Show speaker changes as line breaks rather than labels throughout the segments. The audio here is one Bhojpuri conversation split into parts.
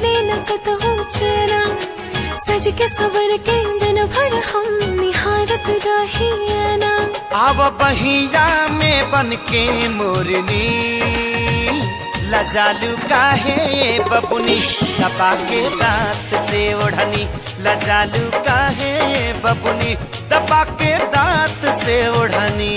मिले न कतहु चेना, सज के सवर के दिन भर हम निहारत रही ना।
आव बहिया में बन के मोरनी, लजालू काहे बबुनी, दबा के दांत से ओढ़नी। लजालू काहे बबुनी, दबा के दांत से ओढ़नी।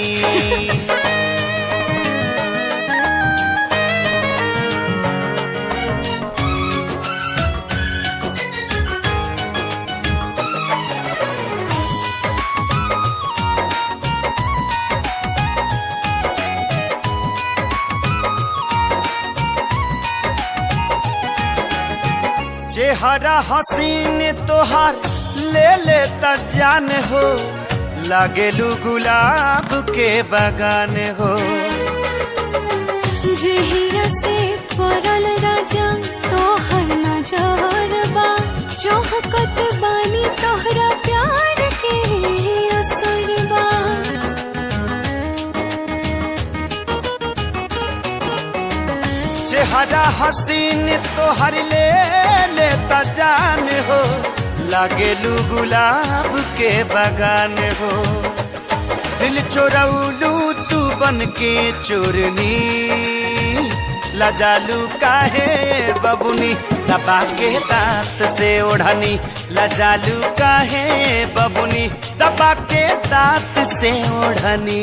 चेहरा हसीन तोहार ले लेता जान हो, लागेलू गुलाब के बगान हो।
जहिया से पड़ल राजा तोहर नजर बा, चौहकत बानी तोहरा प्यार के असर बा।
चेहरा हसीन तोहर ले लेता जान हो, लागेलू गुलाब के बगान हो। दिल चोरौलू तू बन के चोरनी, लजालू काहे बबुनी, दबा के दांत से ओढ़नी। लजालू काहे बबुनी, दबा के दांत से ओढ़नी।